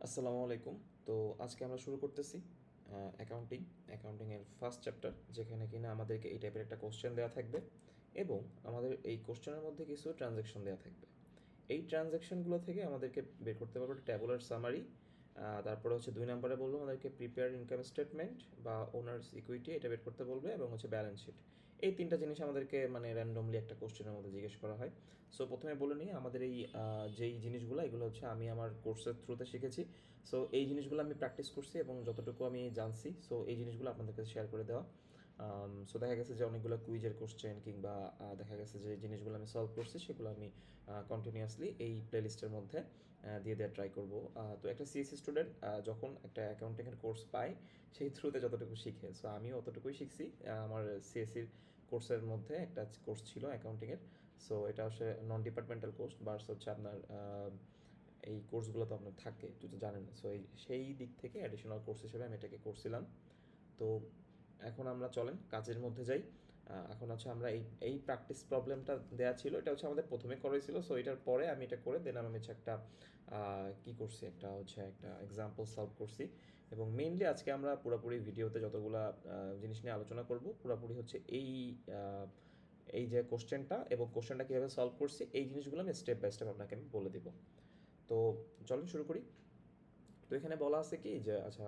আসসালামু আলাইকুম। তো আজকে আমরা শুরু করতেছি অ্যাকাউন্টিংয়ের ফার্স্ট চ্যাপ্টার, যেখানে কিনা আমাদেরকে এই টাইপের একটা কোশ্চেন দেওয়া থাকবে এবং আমাদের এই কোশ্চেনের মধ্যে কিছু ট্রানজ্যাকশন দেওয়া থাকবে। এই ট্রানজ্যাকশনগুলো থেকে আমাদেরকে বের করতে পারবো একটা ট্যাবুলার সামারি। তারপরে হচ্ছে 2 নম্বরে বলবো আমাদেরকে প্রিপেয়ার ইনকাম স্টেটমেন্ট বা ওনার্স ইকুইটি এটা বের করতে বলবে, এবং হচ্ছে ব্যালেন্স শিট। এই 3টা জিনিস আমাদেরকে মানে র্যান্ডমলি একটা কোশ্চেনের মধ্যে জিজ্ঞেস করা হয়। সো প্রথমে বলে নিই, আমাদের এই যেই জিনিসগুলো এগুলো হচ্ছে আমি আমার কোর্সের থ্রুতে শিখেছি। সো এই জিনিসগুলো আমি প্র্যাকটিস করছি এবং যতটুকু আমি জানছি, সো এই জিনিসগুলো আপনাদের কাছে শেয়ার করে দেওয়া। সো দেখা গেছে যে অনেকগুলো কুইজের কোশ্চেন কিংবা দেখা গেছে যে জিনিসগুলো আমি সলভ করছি সেগুলো আমি কন্টিনিউয়াসলি এই প্লেলিস্টের মধ্যে দিয়ে দেওয়ার ট্রাই করব। তো একটা সিএসসি স্টুডেন্ট যখন একটা অ্যাকাউন্টিংয়ের কোর্স পায়, সেই থ্রুতে যতটুকু শিখে, সো আমিও অতটুকুই শিখছি। আমার সিএসসির কোর্সের মধ্যে একটা কোর্স ছিল অ্যাকাউন্টিংয়ের। সো এটা হচ্ছে নন ডিপার্টমেন্টাল কোর্স, বাস হচ্ছে আপনার এই কোর্সগুলো তো আপনার থাকে, যদি জানেন। সো সেই দিক থেকে অ্যাডিশনাল কোর্স হিসেবে আমি এটাকে করছিলাম। তো এখন আমরা চলেন কাজের মধ্যে যাই। এখন হচ্ছে আমরা এই এই প্র্যাকটিস প্রবলেমটা দেওয়া ছিল, এটা হচ্ছে আমাদের প্রথমে করেছিল। সো এটার পরে আমি এটা করে দেন আমি হচ্ছে একটা কী করছি, একটা হচ্ছে একটা এক্সাম্পল সলভ করছি। এবং মেইনলি আজকে আমরা পুরোপুরি ভিডিওতে যতগুলা জিনিস নিয়ে আলোচনা করব, পুরোপুরি হচ্ছে এই যে কোশ্চেনটা এবং কোশ্চেনটা কীভাবে সলভ করছি, এই জিনিসগুলো আমি স্টেপ বাই স্টেপ আপনাকে আমি বলে দিব। তো চলুন শুরু করি। তো এখানে বলা আছে কি যে আচ্ছা,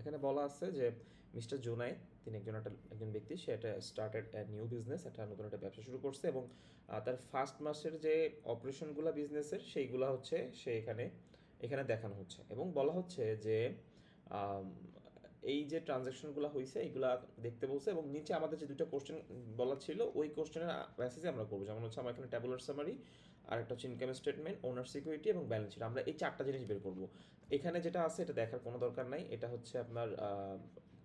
এখানে বলা আছে যে মিস্টার জুনায়েদ, তিনি একজন ব্যক্তি, সে একটা স্টার্টেড নিউ বিজনেস, একটা নতুন একটা ব্যবসা শুরু করছে এবং তার ফার্স্ট মাসের যে অপারেশনগুলো বিজনেসের সেইগুলো হচ্ছে সে এখানে দেখানো হচ্ছে এবং বলা হচ্ছে যে আম, এই যে ট্রানজ্যাকশনগুলো হয়েছে এইগুলা দেখতে বলছে, এবং নিচে আমাদের যে দুটো কোশ্চেন বলা ছিল ওই কোশ্চেনের মেসেজে আমরা করবো। যেমন হচ্ছে আমার এখানে ট্যাবুলার সামারি, আর একটা হচ্ছে ইনকাম স্টেটমেন্ট, ওনার সিকিউরিটি এবং ব্যালেন্স শিট। আমরা এই 4টা জিনিস বের করবো। এখানে যেটা আছে এটা দেখার কোনো দরকার নাই, এটা হচ্ছে আপনার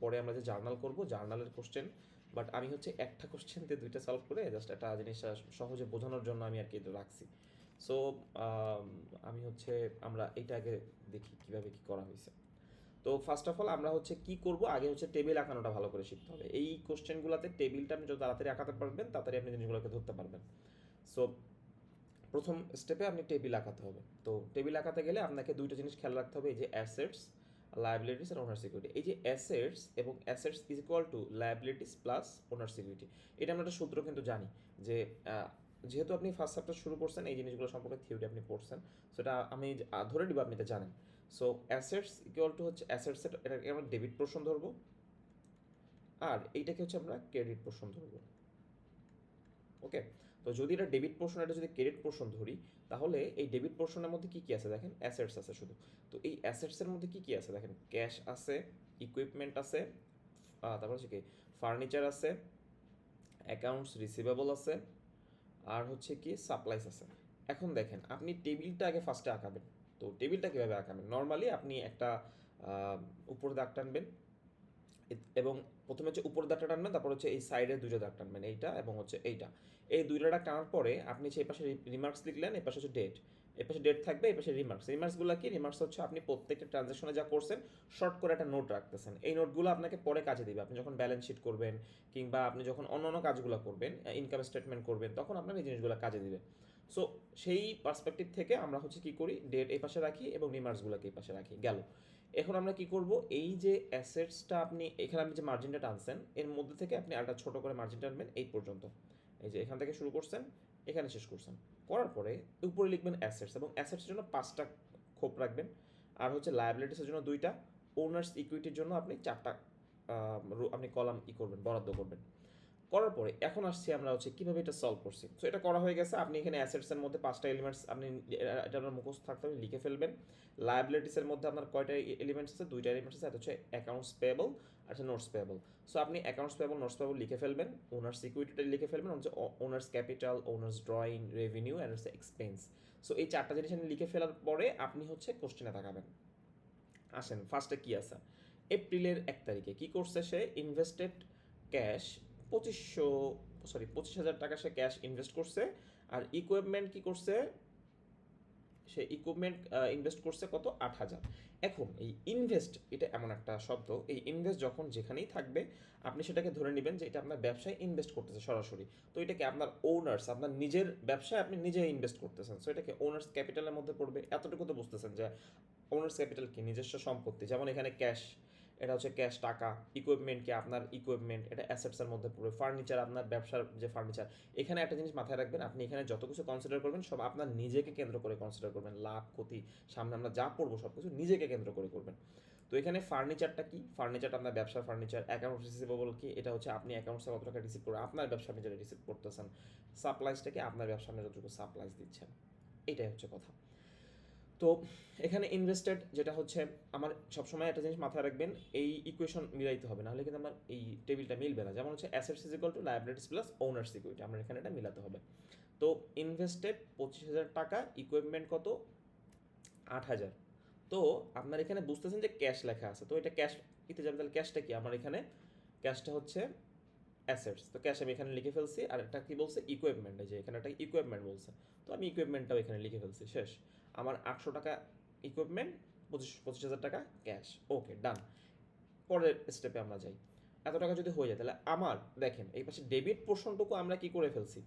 পরে আমরা যে জার্নাল করব জার্নালের কোশ্চেন। বাট আমি হচ্ছে একটা কোশ্চেন দিয়ে 2টা সলভ করে জাস্ট একটা জিনিসটা সহজে বোঝানোর জন্য আমি আর কি এটা রাখছি। সো আমি হচ্ছে আমরা এইটা আগে দেখি কিভাবে কি করা হয়েছে। তো ফার্স্ট অফ অল আমরা হচ্ছে কি করব, আগে হচ্ছে টেবিল আঁকানোটা ভালো করে শিখতে হবে। এই কোশ্চেনগুলোতে টেবিলটা আপনি যত তাড়াতাড়ি আঁকাতে পারবেন তাড়াতাড়ি আপনি জিনিসগুলোকে ধরতে পারবেন। সো প্রথম স্টেপে আপনি টেবিল আঁকাতে হবে। তো টেবিল আঁকাতে গেলে আপনাকে 2টা জিনিস খেয়াল রাখতে হবে, এই যে অ্যাসেটস, লায়াবিলিটিস আর ওনার সিকিউরিটি। এই যে অ্যাসেটস এবং assets is equal to liabilities plus owner security. এটা আমরা একটা সূত্র কিন্তু জানি যে যেহেতু আপনি ফার্স্ট চ্যাপ্টার শুরু করছেন, এই জিনিসগুলো সম্পর্কে থিওরি আপনি পড়ছেন, সেটা আমি ধরে নিব আপনি এটা জানেন। সো অ্যাসেটস ইকুয়াল টু হচ্ছে অ্যাসেটসের, এটাকে আমরা ডেবিট পোর্শন ধরবো, আর এইটাকে হচ্ছে আমরা ক্রেডিট পোর্শন ধরবো। ওকে, তো যদি এটা ডেবিট পোর্শন, এটা যদি ক্রেডিট পোর্শন ধরি, তাহলে এই ডেবিট পোর্শনের মধ্যে কি কি আছে দেখেন, অ্যাসেটস আছে শুধু। তো এই অ্যাসেটসের মধ্যে কি কি আছে দেখেন, ক্যাশ আছে, ইকুইপমেন্ট আছে, তারপর হচ্ছে কি ফার্নিচার আছে, অ্যাকাউন্টস রিসিভেবল আছে, আর হচ্ছে কি সাপ্লাইস আছে। এখন দেখেন আপনি টেবিলটা আগে ফার্স্টে আঁকাবেন। তো টেবিলটা কীভাবে আঁকাবেন, নর্মালি আপনি একটা উপর দাগ টানবেন এবং প্রথমে হচ্ছে উপর দাগটা টানবেন, তারপর হচ্ছে এই সাইডের 2টা দাগ টানবেন, এইটা এবং হচ্ছে এইটা। এই 2টা দাগ টানার পরে আপনি হচ্ছে এই পাশে রিমার্কস লিখলেন, এই পাশে হচ্ছে ডেট, এই পাশে ডেট থাকবে, এই পাশে রিমার্কসগুলো কি, রিমার্কস হচ্ছে আপনি প্রত্যেকটা ট্রানজ্যাকশনে যা করছেন শর্ট করে একটা নোট রাখতেছেন। এই নোটগুলো আপনাকে পরে কাজে দিবে, আপনি যখন ব্যালেন্স শিট করবেন কিংবা আপনি যখন অন্য অন্য কাজগুলো করবেন, ইনকাম স্টেটমেন্ট করবেন, তখন আপনার এই জিনিসগুলো কাজে দিবে। সো সেই পার্সপেক্টিভ থেকে আমরা হচ্ছে কি করি, ডেট এই পাশে রাখি এবং রিমার্কসগুলোকে এই পাশে রাখি, গেল। এখন আমরা কি করব, এই যে অ্যাসেটসটা আপনি এখানে আপনি যে মার্জিনটা টানছেন এর মধ্যে থেকে আপনি আরেকটা ছোট করে মার্জিন টানবেন এই পর্যন্ত। এই যে এখান থেকে শুরু করছেন, এখানে শেষ করছেন, করার পরে উপরে লিখবেন অ্যাসেটস, এবং অ্যাসেটসের জন্য 5টা খোপ রাখবেন। আর হচ্ছে লায়াবিলিটিসের জন্য 2টা, ওনার্স ইকুইটির জন্য আপনি 4টা আপনি কলাম করবেন, বরাদ্দ করবেন। করার পরে এখন আসছি আমরা হচ্ছে কীভাবে এটা সলভ করছি। সো এটা করা হয়ে গেছে, আপনি এখানে অ্যাসেটসের মধ্যে 5টা এলিমেন্টস আপনি এটা আপনার মুখস্থ থাকতে হবে, লিখে ফেলবেন। লায়াবিলিটিসের মধ্যে আপনার কয়টা এলিমেন্টস আছে, 2টা এলিমেন্টস আছে, এটা হচ্ছে অ্যাকাউন্টস পেয়েবল আর হচ্ছে নোটস পেয়েবল। সো আপনি অ্যাকাউন্টস পেয়েবল নোটস পেয়েবল লিখে ফেলবেন, ওনার্স সিকিউরিটিটা লিখে ফেলবেন, হচ্ছে owners capital, owners drawing, revenue and হচ্ছে এক্সপেন্স। সো এই 4টা জিনিস আপনি লিখে ফেলার পরে আপনি হচ্ছে কোশ্চেনে তাকাবেন। আসেন ফার্স্টে কি আছে, এপ্রিলের 1 তারিখে কি করছে সে, ইনভেস্টেড ক্যাশ 25,000 টাকা সে ক্যাশ ইনভেস্ট করছে। আর ইকুইপমেন্ট কি করছে, সে ইকুইপমেন্ট ইনভেস্ট করছে কত, 8,000। এখন এই ইনভেস্ট এটা এমন একটা শব্দ, এই ইনভেস্ট যখন যেখানেই থাকবে আপনি সেটাকে ধরে নেবেন যে এটা আপনার ব্যবসায় ইনভেস্ট করতেছে সরাসরি। তো এটাকে আপনার ওনার্স, আপনার নিজের ব্যবসায় আপনি নিজে ইনভেস্ট করতেছেন, সো এটাকে ওনার্স ক্যাপিটালের মধ্যে পড়বে। এতটুকু তো বুঝতেছেন যে ওনার্স ক্যাপিটাল কি নিজস্ব সম্পত্তি, যেমন এখানে ক্যাশ, এটা হচ্ছে ক্যাশ টাকা, ইকুইপমেন্ট কি আপনার ইকুইপমেন্ট, এটা অ্যাসেটসের মধ্যে পড়বে, ফার্নিচার আপনার ব্যবসার যে ফার্নিচার। এখানে একটা জিনিস মাথায় রাখবেন, আপনি এখানে যত কিছু কনসিডার করবেন সব আপনার নিজেকে কেন্দ্র করে কনসিডার করবেন, লাভ ক্ষতি সামনে আমরা যা পড়বো সব কিছু নিজেকে কেন্দ্র করে করবেন। তো এখানে ফার্নিচারটা কি, ফার্নিচারটা আপনার ব্যবসার ফার্নিচার। অ্যাকাউন্ট রিসিভেবল কি, এটা হচ্ছে আপনি অ্যাকাউন্টসে কত টাকা রিসিভ করে আপনার ব্যবসা আপনি যেটা রিসিভ করতেছেন। সাপ্লাইসটা কি আপনার ব্যবসা আপনি যতটুকু সাপ্লাইস দিচ্ছেন, এটাই হচ্ছে কথা। তো এখানে ইনভেস্টেড যেটা হচ্ছে, আমার সবসময় একটা জিনিস মাথায় রাখবেন, এই ইকুয়েশন মিলাইতে হবে, নাহলে কিন্তু আমার এই টেবিলটা মিলবে না। যেমন হচ্ছে assets is equal to liabilities plus owners equity, আমরা এখানে এটা মিলাতে হবে। তো ইনভেস্টেড 25,000 টাকা, ইকুইপমেন্ট কত 8,000। তো আপনার এখানে বুঝতেছেন যে ক্যাশ লেখা আছে, তো এটা ক্যাশ কিতে যাবে, তাহলে ক্যাশটা কি আমার এখানে, ক্যাশটা হচ্ছে অ্যাসেটস, তো ক্যাশ আমি এখানে লিখে ফেলছি। আর একটা কি বলছে ইকুইপমেন্ট, এই যে এখানে একটা ইকুইপমেন্ট বলছে, তো আমি ইকুইপমেন্টটাও এখানে লিখে ফেলছি, শেষ। আমার 800 টাকা ইকুইপমেন্ট, 25,000 টাকা ক্যাশ, ওকে ডান। পরের স্টেপে আমরা যাই। এত টাকা যদি হয়ে যায় তাহলে আমার দেখেন এই পাশে ডেবিট পোর্শনটুকু আমরা কি করে ফেলছি,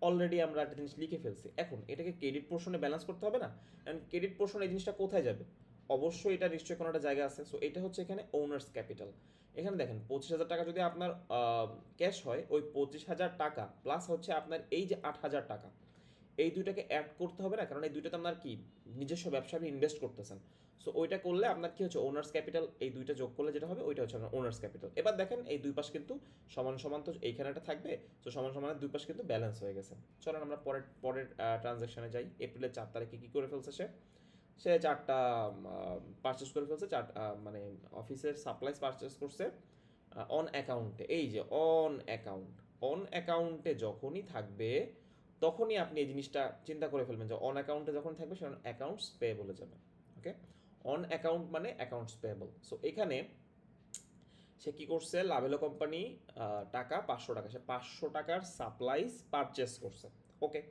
অলরেডি আমরা একটা জিনিস লিখে ফেলছি। এখন এটাকে ক্রেডিট পোর্শনে ব্যালেন্স করতে হবে না, কারণ ক্রেডিট পোর্শনে এই জিনিসটা কোথায় যাবে, অবশ্যই এটা নিশ্চয়ই কোনো একটা জায়গা আছে। সো এটা হচ্ছে এখানে ওনার্স ক্যাপিটাল। এখানে দেখেন 25,000 টাকা যদি আপনার ক্যাশ হয়, ওই 25,000 টাকা প্লাস হচ্ছে আপনার এই যে 8,000 টাকা, এই দুইটাকে অ্যাড করতে হবে না, কারণ এই দুইটাতে আপনার কি নিজস্ব ব্যবসা আপনি ইনভেস্ট করতেছেন। সো ওইটা করলে আপনার কি হচ্ছে ওনার্স ক্যাপিটাল, এই দুইটা যোগ করলে যেটা হবে ওইটা হচ্ছে আপনার ওনার্স ক্যাপিটাল। এবার দেখেন এই দুই পাশ কিন্তু সমান সমান, তো এইখানে একটা থাকবে, তো সমান সমানের দুই পাশ কিন্তু ব্যালেন্স হয়ে গেছে। চলেন আমরা পরের পরের ট্রানজ্যাকশনে যাই। এপ্রিলের 4 তারিখে কী করে ফেলছে সে, সে 4টা পারচেস করে ফেলছে, মানে অফিসের সাপ্লাইস পারচেস করছে অন অ্যাকাউন্টে। এই যে অন অ্যাকাউন্ট, অন অ্যাকাউন্টে যখনই থাকবে তখনই আপনি এই জিনিসটা চিন্তা করে ফেলবেন যে অন অ্যাকাউন্টে যখন থাকবে সেখানে অ্যাকাউন্টস পেয়েবলে যাবে। ওকে, অন অ্যাকাউন্ট মানে অ্যাকাউন্টস পেয়েবল। সো এখানে সে কী করছে, লাভেলো কোম্পানি টাকা 500 টাকা, সে 500 টাকার সাপ্লাইস পারচেস করছে। ওকে,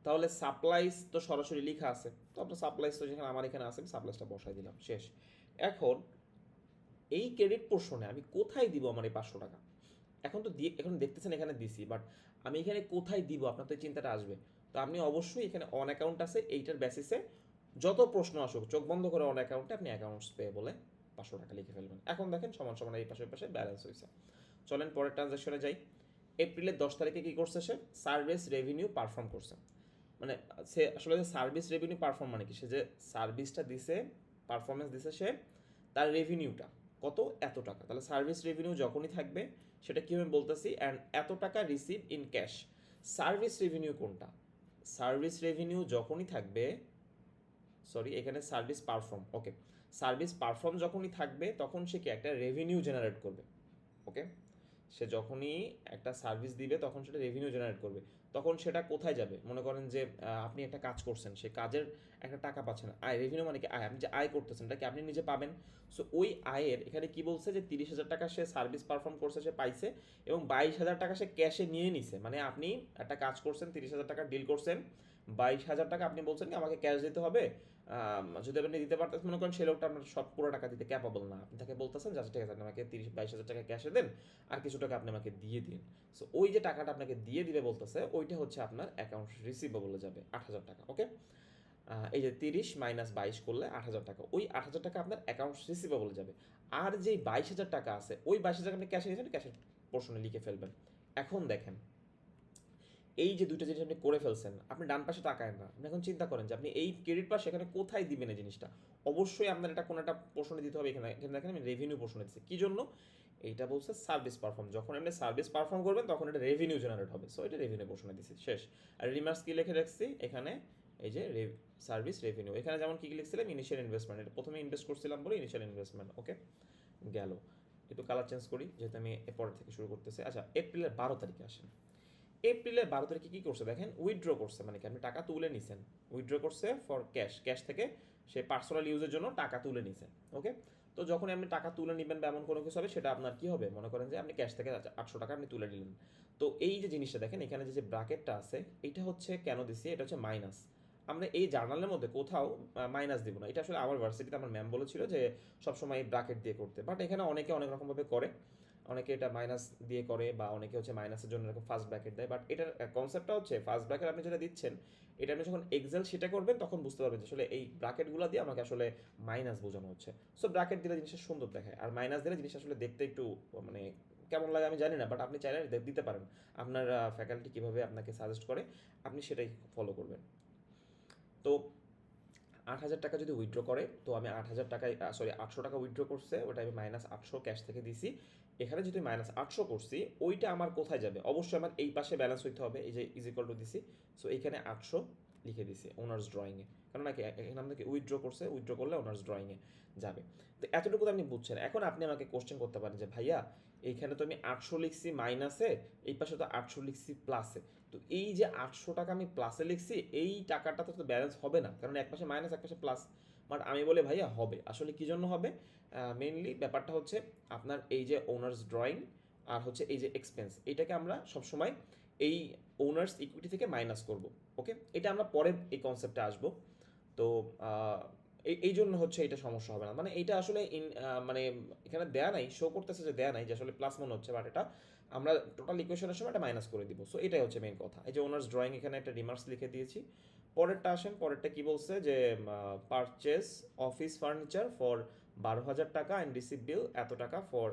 তাহলে সাপ্লাইস তো সরাসরি লেখা আছে, তো আপনার সাপ্লাইস তো যেখানে আমার এখানে আছে, আমি সাপ্লাইসটা বসাই দিলাম, শেষ। এখন এই ক্রেডিট পোর্শনে আমি কোথায় দিব আমার এই 500 টাকা, এখন তো দিয়ে, এখন দেখতেছেন এখানে দিছি, বাট আমি এখানে কোথায় দিব, আপনার তো এই চিন্তাটা আসবে। তো আপনি অবশ্যই এখানে অন অ্যাকাউন্ট আছে, এইটার বেসিসে যত প্রশ্ন আসুক চোখ বন্ধ করে অন অ্যাকাউন্টে আপনি অ্যাকাউন্টস পে বলে 500 টাকা লিখে ফেলবেন। এখন দেখেন সমান সমান এই পাশে পাশে ব্যালেন্স হয়েছে। চলেন পরের ট্রানজ্যাকশনে যাই। এপ্রিলের 10 তারিখে কী করছে সে, সার্ভিস রেভিনিউ পারফর্ম করছে। মানে সে আসলে সার্ভিস রেভিনিউ পারফর্ম মানে কি, সে যে সার্ভিসটা দিছে, পারফরমেন্স দিছে সে, তার রেভিনিউটা কত, এত টাকা। তাহলে সার্ভিস রেভিনিউ যখনই থাকবে সেটা কী আমি বলতেছি, অ্যান্ড এত টাকা receive in cash. Service revenue কোনটা, সার্ভিস রেভিনিউ যখনই থাকবে, সরি এখানে সার্ভিস পারফর্ম, ওকে, সার্ভিস পারফর্ম যখনই থাকবে তখন সে কি একটা রেভিনিউ জেনারেট করবে। ওকে, সে যখনই একটা সার্ভিস দিবে তখন সেটা রেভিনিউ জেনারেট করবে। তখন সেটা কোথায় যাবে, মনে করেন যে আপনি একটা কাজ করছেন, সেই কাজের একটা টাকা পাচ্ছেন, আয়, রেভিনিউ মানে কি আয়, আপনি যে আয় করতেছেন এটা কি আপনি নিজে পাবেন। সো ওই আয়ের এখানে কি বলছে যে 30,000 টাকা সে সার্ভিস পারফর্ম করছে, সে পাইছে, এবং 22,000 টাকা সে ক্যাশে নিয়ে নিছে। মানে আপনি একটা কাজ করছেন, 30,000 টাকা ডিল করছেন, 22,000 টাকা আপনি বলছেন কি আমাকে ক্যাশ দিতে হবে। যদি আপনি দিতে পারতেন, মনে করেন সেই লোকটা আপনার সব পুরো টাকা দিতে ক্যাপাবল না, আপনি তাকে বলতেছেন যে আচ্ছা ঠিক আছে আপনি আমাকে 22,000 টাকা ক্যাশে দেন, আর কিছু টাকা আপনি আমাকে দিয়ে দিন। সো ওই যে টাকাটা আপনাকে দিয়ে দিবে বলতেছে, ওইটা হচ্ছে আপনার অ্যাকাউন্ট রিসিভেবলে যাবে 8,000 টাকা। ওকে, এই যে 30 মাইনাস 22 করলে 8,000 টাকা, ওই 8,000 টাকা আপনার অ্যাকাউন্ট রিসিভেবলে যাবে। আর যেই 22,000 টাকা আছে, ওই 22,000 টাকা আপনি ক্যাশে নিয়েছেন, ক্যাশের পোর্শনে লিখে ফেলবেন। এখন দেখেন এই যে দুইটা জিনিস আপনি করে ফেলছেন, আপনি ডান পাশে তাকায় না, আপনি এখন চিন্তা করেন যে আপনি এই ক্রেডিট পাশে এখানে কোথায় দিবেন এই জিনিসটা। অবশ্যই আপনার এটা কোনো একটা পোর্শনে দিতে হবে। এখানে এখানে দেখেন আমি রেভিনিউ পোর্শনে দিচ্ছি, কী জন্য, এইটা বলছে সার্ভিস পারফর্ম, যখন আপনি সার্ভিস পারফর্ম করবেন তখন এটা রেভিনিউ জেনারেট হবে। সো এটা রেভিনিউ পোর্শনে দিচ্ছি, শেষ। আর রিমার্কস কি লিখে রাখছি এখানে, এই যে সার্ভিস রেভিনিউ, এখানে যেমন কী লিখছিলাম, ইনিশিয়াল ইনভেস্টমেন্ট, এটা প্রথমে ইনভেস্ট করছিলাম বলে ইনিশিয়াল ইনভেস্টমেন্ট। ওকে, গেল। একটু কালার চেঞ্জ করি যেহেতু আমি এরপর থেকে শুরু করতেছি। আচ্ছা, এপ্রিলের 12 তারিখে আসেন। এপ্রিলের 12 তারিখে কী করছে দেখেন, উইথড্র করছে, মানে কি আপনি টাকা তুলে নিছেন, উইথড্র করছে ফর ক্যাশ, ক্যাশ থেকে সে পার্সোনাল ইউজের জন্য টাকা তুলে নিছেন। ওকে, তো যখন আপনি টাকা তুলে নেবেন বা এমন কোনো কিছু হবে, সেটা আপনার কী হবে, মনে করেন যে আপনি ক্যাশ থেকে 800 টাকা আপনি তুলে নিলেন। তো এই যে জিনিসটা দেখেন এখানে যে ব্র্যাকেটটা আছে, এটা হচ্ছে কেন দিছি, এটা হচ্ছে মাইনাস। আমরা এই জার্নালের মধ্যে কোথাও মাইনাস দিব না, এটা আসলে আমার ভার্সিটিতে আমার ম্যাম বলেছিল যে সবসময় ব্র্যাকেট দিয়ে করতে, বাট এখানে অনেকে অনেক রকমভাবে করে। অনেকে এটা মাইনাস দিয়ে করে বা অনেকে হচ্ছে মাইনাসের জন্য এরকম ফার্স্ট ব্র্যাকেট দেয়, বাট এটার কনসেপ্টটা হচ্ছে ফার্স্ট ব্র্যাকেট আপনি যেটা দিচ্ছেন এটা আপনি যখন এক্সেল শিটে করবেন তখন বুঝতে পারবেন যে আসলে এই ব্র্যাকেটগুলো দিয়ে আমাকে আসলে মাইনাস বোঝানো হচ্ছে। সো ব্র্যাকেট দিলে জিনিসটা সুন্দর দেখায়, আর মাইনাস দিলে জিনিসটা আসলে দেখতে একটু মানে কেমন লাগে আমি জানি না, বাট আপনি চাইলে দিতে পারেন। আপনার ফ্যাকাল্টি কীভাবে আপনাকে সাজেস্ট করে আপনি সেটাই ফলো করবেন। তো 8,000 টাকা যদি উইথড্র করে, তো আমি 8,000 টাকায় 800 টাকা উইথড্র করছে, ওটা আমি -800 ক্যাশ থেকে দিছি। এখানে যদি -800 করছি, ওইটা আমার কোথায় যাবে? অবশ্যই আমার এই পাশে ব্যালেন্স হইতে হবে, এই যে ইজ ইকুয়াল টু দিছি। সো এইখানে 800 লিখে দিছি ওনার্স ড্রয়িংয়ে, কারণ নাকি এখানে আমাদেরকে উইথড্র করছে, উইথড্র করলে ওনার্স ড্রয়িংয়ে যাবে। তো এতটুকু তো আপনি বুঝছেন। এখন আপনি আমাকে কোশ্চেন করতে পারেন যে ভাইয়া এইখানে তো আমি 800 লিখছি মাইনাসে, এই পাশে তো 800 লিখছি প্লাসে, তো এই যে 800 টাকা আমি প্লাসে লিখছি, এই টাকাটাতে তো ব্যালেন্স হবে না, কারণ এক পাশে মাইনাস এক পাশে প্লাস। বাট আমি বলে ভাইয়া হবে। আসলে কি জন্য হবে? মেইনলি ব্যাপারটা হচ্ছে আপনার এই যে ওনার্স ড্রয়িং আর হচ্ছে এই যে এক্সপেন্স, এটাকে আমরা সবসময় এই ওনার্স ইকুইটি থেকে মাইনাস করব। ওকে, এটা আমরা পরে এই কনসেপ্টে আসবো। তো এই জন্য হচ্ছে এটা সমস্যা হবে না, মানে এইটা আসলে মানে এখানে দেয়া নাই, শো করতেছে যে দেয়া নাই, যে আসলে প্লাস মনে হচ্ছে, বাট এটা আমরা টোটাল ইকুয়েশনের সময় এটা মাইনাস করে দিব। সো এটাই হচ্ছে মেইন কথা। এই যে ওনার্স ড্রয়িং এখানে একটা রিমার্কস লিখে দিয়েছি। পরেরটা আসেন, পরেরটা কি বলছে যে পারচেস অফিস ফার্নিচার ফর 12,000 টাকা অ্যান্ড রিসিভ বিল এত টাকা ফর,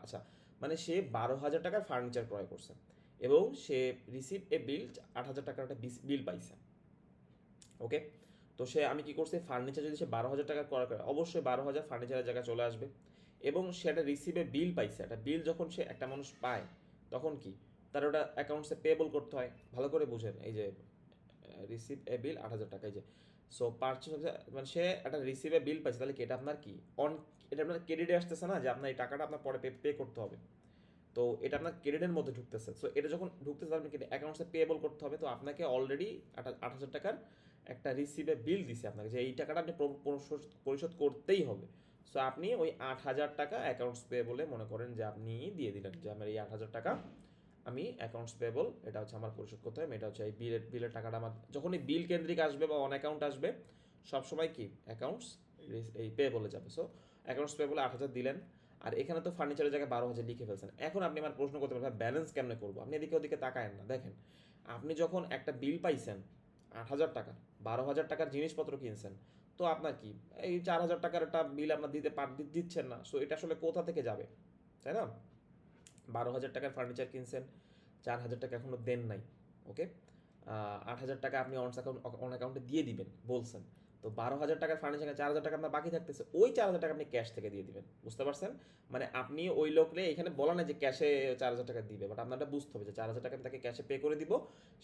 আচ্ছা মানে সে 12,000 টাকার ফার্নিচার ক্রয় করছে এবং সে রিসিভ এ বিল 8,000 টাকার একটা বিল পাইছে। ওকে, তো সে আমি কি করছি, ফার্নিচার যদি সে 12,000 টাকা ক্রয় করে, অবশ্যই 12,000 ফার্নিচারের জায়গায় চলে আসবে। এবং সে একটা রিসিভে বিল পাইছে, একটা বিল যখন সে একটা মানুষ পায় তখন কি তার ওটা অ্যাকাউন্টসে পেয়েবল করতে হয়। ভালো করে বুঝেন, এই যে রিসিভ এ বিল 8,000 টাকা, এই যে সো পারচেস মানে সে একটা রিসিভে বিল পাইছে, তাহলে কি এটা আপনার কি অন, এটা আপনার ক্রেডিটে আসতেছে না, যে আপনার এই টাকাটা আপনার পরে পে করতে হবে। তো এটা আপনার ক্রেডিটের মধ্যে ঢুকতেছে। সো এটা যখন ঢুকতেছে আপনাকে অ্যাকাউন্টসে পেয়েবল করতে হবে। তো আপনাকে অলরেডি 8,000 টাকার একটা রিসিভে বিল দিছে আপনাকে, যে এই টাকাটা আপনি পরিশোধ করতেই হবে। সো আপনি ওই 8,000 টাকা অ্যাকাউন্টস পেয়েবলে মনে করেন যে আপনি দিয়ে দিলেন যে আমার এই 8,000 টাকা আমি অ্যাকাউন্টস পেয়েবল, এটা হচ্ছে আমার পরিশোধ করতে হবে, এটা হচ্ছে এই বিলের টাকাটা আমার যখনই বিল কেন্দ্রিক আসবে বা অন অ্যাকাউন্ট আসবে সবসময় কি অ্যাকাউন্টস এই পেয়েবলে যাবে। সো অ্যাকাউন্টস পেয়েবলে 8,000 দিলেন, আর এখানে তো ফার্নিচারের জায়গায় 12,000 লিখে ফেলছেন। এখন আপনি আমার প্রশ্ন করতে পারেন ব্যালেন্স কেমনে করবো? আপনি এদিকে ওদিকে তাকায়েন না, দেখেন আপনি যখন একটা বিল পাইছেন 8,000 টাকা, 12,000 টাকার জিনিসপত্র কিনছেন, তো আপনার কি এই 4,000 টাকার একটা বিল আপনার দিচ্ছেন না। সো এটা আসলে কোথা থেকে যাবে, তাই না? 12,000 টাকার ফার্নিচার কিনছেন, 4,000 টাকা এখনো দেন নাই। ওকে, 8,000 টাকা আপনি অন অ্যাকাউন্টে দিয়ে দিবেন বলছেন। তো 12,000 টাকার ফার্নিচার 4,000 টাকা আপনার বাকি থাকতেছে, ওই 4,000 টাকা আপনি ক্যাশ থেকে দিয়ে দিবেন। বুঝতে পারছেন? মানে আপনি ওই লোকরে এখানে বলা না যে ক্যাশে 4,000 টাকা দিবে, বাট আপনারটা বুঝতে হবে যে 4,000 টাকা আমি তাকে ক্যাশে পে করে দিব,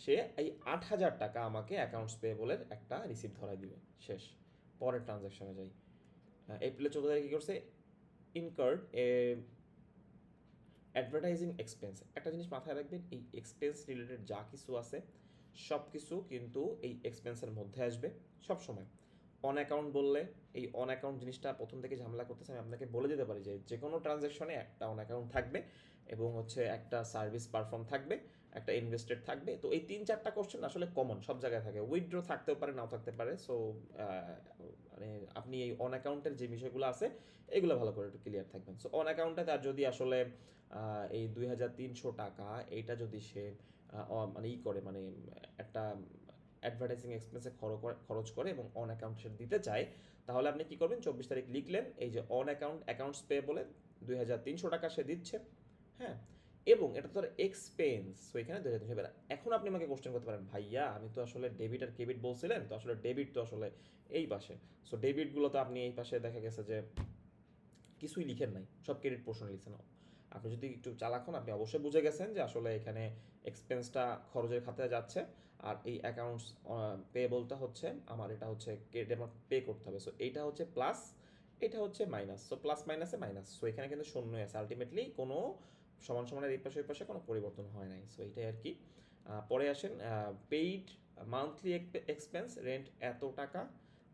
সে এই 8,000 টাকা আমাকে অ্যাকাউন্টস পেয়েবলের একটা রিসিপ্ট ধরাই দিবে। শেষ। পরের ট্রানজ্যাকশনে যাই। এপ্রিলের 14 তারিখে কি করছে, ইনকার্ড এ অ্যাডভার্টাইজিং এক্সপেন্স। একটা জিনিস মাথায় রাখবেন, এই এক্সপেন্স রিলেটেড যা কিছু আছে সব কিছু কিন্তু এই এক্সপেন্সের মধ্যে আসবে সব সময়। অন অ্যাকাউন্ট বললে এই অন অ্যাকাউন্ট জিনিসটা প্রথম থেকে ঝামেলা করতেছে, আমি আপনাকে বলে দিতে পারি যে কোনো ট্রানজ্যাকশনে একটা অন অ্যাকাউন্ট থাকবে এবং হচ্ছে একটা সার্ভিস পারফর্ম থাকবে, একটা ইনভেস্টেড থাকবে। তো এই 3-4টা কোশ্চেন আসলে কমন সব জায়গায় থাকে, উইথড্র থাকতেও পারে নাও থাকতে পারে। সো মানে আপনি এই অন অ্যাকাউন্টের যে বিষয়গুলো আছে এগুলো ভালো করে একটু ক্লিয়ার থাকবেন। সো অন অ্যাকাউন্টে তার যদি আসলে এই 2,300 টাকা এইটা যদি সে মানে করে মানে একটা অ্যাডভার্টাইজিং এক্সপেন্সে খরচ করে এবং অন অ্যাকাউন্ট সে দিতে চায়, তাহলে আপনি কি করবেন, 24 তারিখ লিখলেন এই যে অন অ্যাকাউন্টস পে বলে 2,300 টাকা সে দিচ্ছে। হ্যাঁ, এবং এটা তো এক্সপেন্স, সো এখানে 2,300। এখন আপনি আমাকে কোশ্চেন করতে পারেন ভাইয়া আমি তো আসলে ডেবিট আর ক্রেডিট বলছিলেন, তো আসলে ডেবিট তো আসলে এই পাশে, সো ডেবিটগুলো তো আপনি এই পাশে দেখা গেছে যে কিছুই লিখেন নাই, সব ক্রেডিট পোর্শনে লিখছেন। আপনি যদি একটু চালাক হন আপনি অবশ্যই বুঝে গেছেন যে আসলে এখানে এক্সপেন্সটা খরচের খাতে যাচ্ছে, আর এই অ্যাকাউন্টস পেয়েবলটা হচ্ছে আমার, এটা হচ্ছে ক্রেডিট আমার পে করতে হবে। সো এইটা হচ্ছে প্লাস, এটা হচ্ছে মাইনাস। সো প্লাস মাইনাসে মাইনাস, সো এখানে কিন্তু শূন্য আছে, আলটিমেটলি কোনো সমান সমানের এই পাশে ওই পাশে কোনো পরিবর্তন হয় নাই। সো এইটাই আর কি। পরে আসেন পেইড মান্থলি এক্সপেন্স, রেন্ট এত টাকা,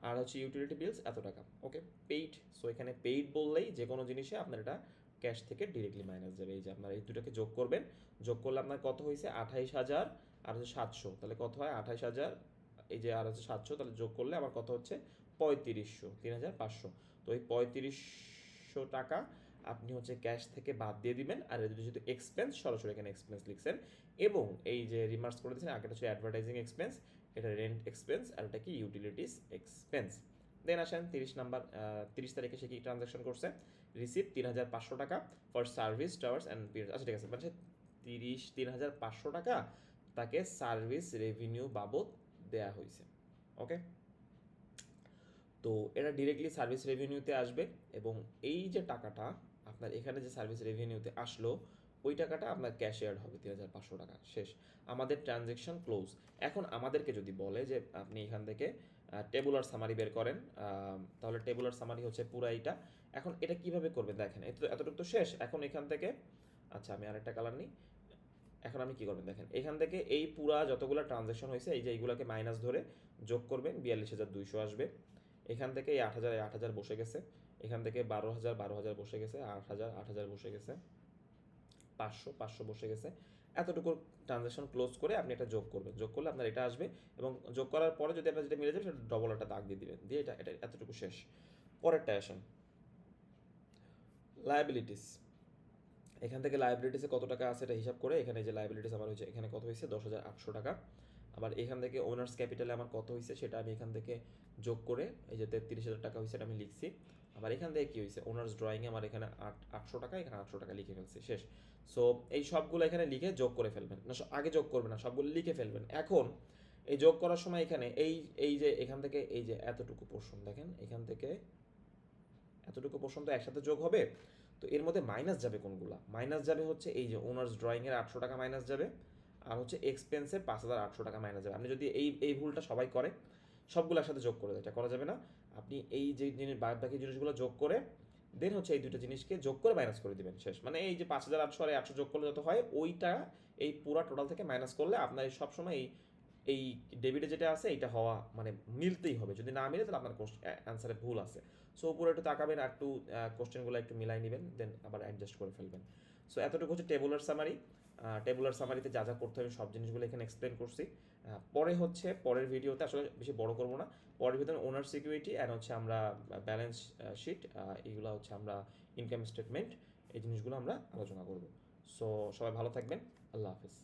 আর হচ্ছে ইউটিলিটি বিলস এত টাকা। ওকে, পেইড। সো এখানে পেইড বললেই যে কোনো জিনিসে আপনার এটা ক্যাশ থেকে ডিরেক্টলি মাইনাস যাবে। এই যে আপনার এই দুটোকে যোগ করবেন, যোগ করলে আপনার কত হয়েছে 28,000 আর হচ্ছে 700, তাহলে কত হয় 28,000, এই যে আর হচ্ছে 700, তাহলে যোগ করলে আমার কত হচ্ছে 3,500, 3,500। তো এই 3,500 টাকা আপনি হচ্ছে ক্যাশ থেকে বাদ দিয়ে দিবেন, আর এটা যেহেতু এক্সপেন্স সরাসরি এখানে এক্সপেন্স লিখছেন, এবং এই যে রিমার্কস করে দিয়েছেন আগেটা হচ্ছে অ্যাডভার্টাইজিং এক্সপেন্স, এটা রেন্ট এক্সপেন্স, আর এটা কি ইউটিলিটিস এক্সপেন্স। দেন আসেন 30 তারিখে সে কি ট্রানজাকশন করছে, রিসিভ 3,500 টাকা for service towers and period. আচ্ছা ঠিক আছে, মানে 3,500 টাকা তাকে সার্ভিস রেভিনিউ বাবদ দেয়া হয়েছে। ওকে, তো এটা ডিরেক্টলি সার্ভিস রেভিনিউতে আসবে, এবং এই যে টাকাটা আপনার এখানে যে সার্ভিস রেভিনিউতে আসলো ওই টাকাটা আপনার ক্যাশে অ্যাড হবে 3,500 টাকা। শেষ, আমাদের ট্রানজ্যাকশন ক্লোজ। এখন আমাদেরকে যদি বলে যে আপনি এখান থেকে টেবুলার সামারি বের করেন, তাহলে টেবুলার সামারি হচ্ছে পুরো এইটা। এখন এটা কিভাবে করবেন দেখেন, এতটুকু তো শেষ। এখন এখান থেকে, আচ্ছা আমি আরেকটা কালার নিই। এখন আমি কি করবেন দেখেন, এখান থেকে এই পুরা যতগুলো ট্রানজ্যাকশন হয়েছে এই যে এইগুলোকে মাইনাস ধরে যোগ করবেন, 42,200 আসবে। এখান থেকে এই 8,000 8,000 বসে গেছে, এখান থেকে 12,000 12,000 বসে গেছে, 8,000 8,000 বসে গেছে, 500 500 বসে গেছে। এতটুকু ট্রানজ্যাকশন ক্লোজ করে আপনি এটা যোগ করবেন, যোগ করলে আপনার এটা আসবে, এবং যোগ করার পরে যদি আপনার যেটা মিলে যাবে সেটা ডবল একটা দাগ দিয়ে দিবেন, দিয়ে এটা এটা এতটুকু শেষ। পরেরটা আসেন, লায়াবিলিটিস। এখান থেকে লায়াবিলিটিসে কত টাকা আছে এটা হিসাব করে, এখানে যে লায়াবিলিটিস আমার হয়েছে এখানে কত হয়েছে 10,800 টাকা। আবার এখান থেকে ওনার্স ক্যাপিটালে আমার কত হয়েছে সেটা আমি এখান থেকে যোগ করে এই যে 33,000 টাকা হয়েছে এটা আমি লিখছি। আবার এখান থেকে কী হয়েছে, ওনার্স ড্রয়িংয়ে আমার এখানে 800 টাকা, এখানে 800 টাকা লিখে ফেলছি, শেষ। সো এই সবগুলো এখানে লিখে যোগ করে ফেলবেন, না আগে যোগ করবেন না, সবগুলো লিখে ফেলবেন। এখন এই যোগ করার সময় এখানে এই এই যে এখান থেকে এই যে এতটুকু পোর্শন দেখেন, এখান থেকে এতটুকু পোর্শন তো একসাথে যোগ হবে, তো এর মধ্যে মাইনাস যাবে কোনগুলা, মাইনাস যাবে হচ্ছে এই যে ওনার্স ড্রয়িংয়ের 800 টাকা মাইনাস যাবে, আর হচ্ছে এক্সপেন্সের 5,800 টাকা মাইনাস যাবে। আপনি যদি এই ভুলটা সবাই করে সবগুলো একসাথে যোগ করে দেয়, এটা করা যাবে না। আপনি এই যে জিনিস বাকি জিনিসগুলো যোগ করে দেন হচ্ছে এই দুটো জিনিসকে যোগ করে মাইনাস করে দিবেন, শেষ। মানে এই যে 5,800 আর 800 যোগ করলে যত হয় ওইটা এই পুরা টোটাল থেকে মাইনাস করলে আপনার এই সবসময় এই ডেবিটে যেটা আছে এটা হওয়া মানে মিলতেই হবে, যদি না মিলে তাহলে আপনার অ্যান্সারে ভুল আছে। সো উপরে একটু তাকাবেন আর একটু কোশ্চেনগুলো একটু মিলাই নেবেন, দেন আবার অ্যাডজাস্ট করে ফেলবেন। সো এতটুকু হচ্ছে টেবুলার সামারি। টেবুলার সামারিতে যা যা করতে হবে সব জিনিসগুলো এখানে এক্সপ্লেন করছি। পরে হচ্ছে পরের ভিডিওতে আসলে বেশি বড় করবো না, পরের ভিডিওতে ওনার সিকিউরিটি অ্যান্ড হচ্ছে আমরা ব্যালেন্স শিট, এগুলো হচ্ছে আমরা ইনকাম স্টেটমেন্ট, এই জিনিসগুলো আমরা আলোচনা করব। সো সবাই ভালো থাকবেন, আল্লাহ হাফিজ।